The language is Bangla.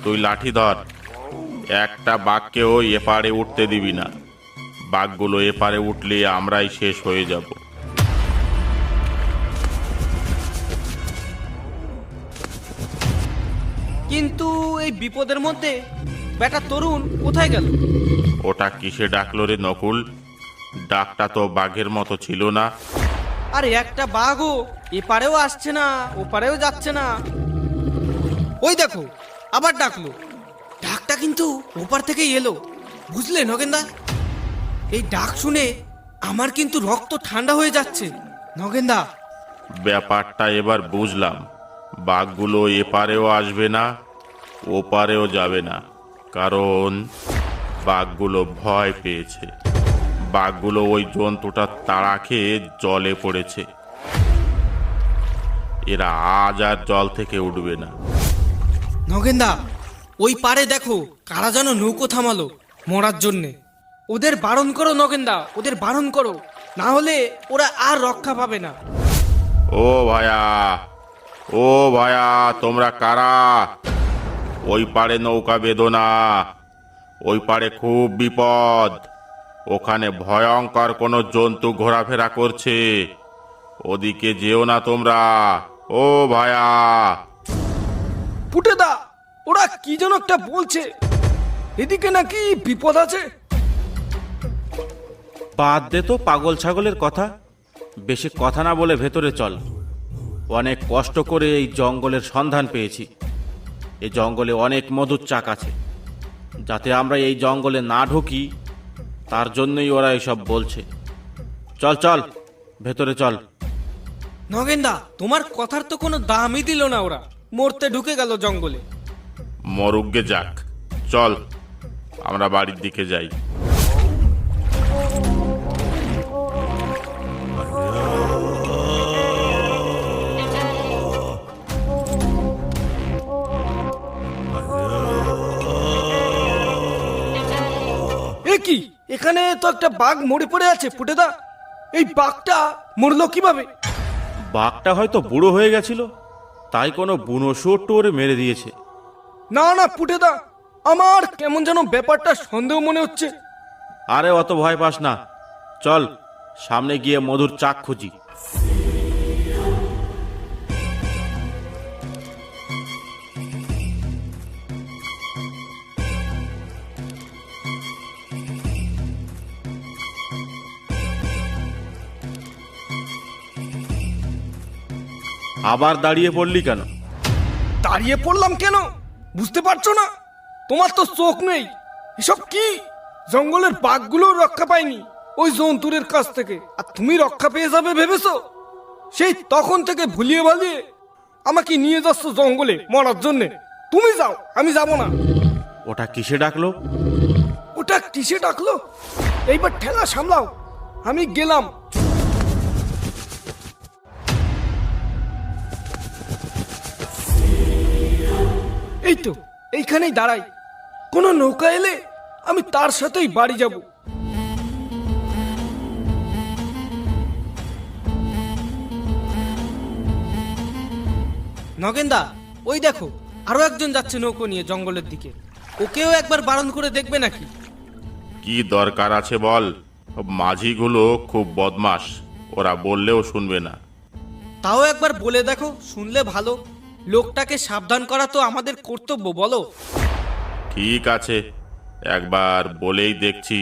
তুই লাঠি ধর। একটা বাঘকেও এপারে উঠতে দিবি না। বাঘগুলো এপারে উঠলে আমরাই শেষ হয়ে যাব। কিন্তু এই বিপদের মধ্যে বেটা তরুণ কোথায় গেল? ওটা কিসে ডাকলো রে নকুল? ডাকটা তো বাঘের মতো ছিল না। আরে একটা বাঘও এপারেও আসছে না, ওপারেও যাচ্ছে না। ওই দেখো, আবার ডাকলো। ডাকটা কিন্তু ওপার থেকেই এলো, বুঝলে নগেনদা? এই ডাক শুনে আমার কিন্তু রক্ত ঠান্ডা হয়ে যাচ্ছে নগেনদা। ব্যাপারটা এবার বুঝলাম। বাঘগুলো এপারেও আসবে না, ওপারেও যাবে না, কারণ বাঘগুলো ভয় পেয়েছে। বাঘগুলো ওই জন্তুটা তাড়া খেয়ে জলে পড়েছে। এরা আজ আর জল থেকে উঠবে না। নগেনদা, ওই পারে দেখো কারা যেন নৌকো থামালো মরার জন্যে। ওদের বারণ করো নগেনদা, ওদের বারণ করো, না হলে ওরা আর রক্ষা পাবে না। ও ভায়া, ও ভায়া, তোমরা কারা? ওই পারে নৌকা বেঁধো না। ওই পারে খুব বিপদ। ওখানে ভয়ঙ্কর কোনো জন্তু ঘোরাফেরা করছে। ওদিকে যেও না তোমরা। ও ভায়া। পুটেদা, ওরা কি যেন একটা বলছে, এদিকে নাকি বিপদ আছে। বাদ দে তো পাগল ছাগলের কথা। বেশি কথা না বলে ভেতরে চল। অনেক কষ্ট করে এই জঙ্গলের সন্ধান পেয়েছি। এই জঙ্গলে অনেক মধুর চাক আছে। যাতে আমরা এই জঙ্গলে না ঢুকি, তার জন্যই ওরা এসব বলছে। চল চল, ভেতরে চল। নগেনদা, তোমার কথার তো কোনো দামই দিল না। ওরা মরতে ঢুকে গেল জঙ্গলে। মরুগ্গে যাক, চল আমরা বাড়ির দিকে যাই। এ কি, এখানে তো একটা বাঘ মরে পড়ে আছে পুটেদা। এই বাঘটা মরলো কিভাবে? বাঘটা হয়তো বুড়ো হয়ে গেছিল, তাই কোনো বুনো শুয়োর টোরে মেরে দিয়েছে। না না পুটেদা, আমার কেমন যেন ব্যাপারটা সন্দেহ মনে হচ্ছে। আরে অত ভয় পাস না, চল সামনে গিয়ে মধুর চাক খুঁজি। আবার দাঁড়িয়ে পড়লি কেন? দাঁড়িয়ে পড়লাম কেন বুঝতে পারছো না? তোমার তো চোখ নেই। এসব কি? জঙ্গলের বাঘগুলো রক্ষা পায়নি ওই জন্তুরের কাছ থেকে, আর তুমি রক্ষা পেয়ে যাবে ভেবেছো? সেই তখন থেকে ভুলিয়ে ভালিয়ে আমাকে নিয়ে যাচ্ছ জঙ্গলে মরার জন্যে। তুমি যাও, আমি যাব না। ওটা কিসে ডাকলো? ওটা কিসে ডাকলো? এইবার ঠেলা সামলাও, আমি গেলাম। এই তো এইখানেই দাঁড়াই। কোনো নৌকা এলে আমি তার সাথেই বাড়ি যাব। নগেনদা, ওই দেখো আরো একজন যাচ্ছে নৌকো নিয়ে জঙ্গলের দিকে। ওকেও একবার বারণ করে দেখবে নাকি? কি দরকার আছে বল? মাঝিগুলো খুব বদমাশ, ওরা বললেও শুনবে না। তাও একবার বলে দেখো, শুনলে ভালো। লোকটাকে সাবধান করা তো আমাদের কর্তব্য, বলো। ঠিক আছে, একবার বলেই দেখছি।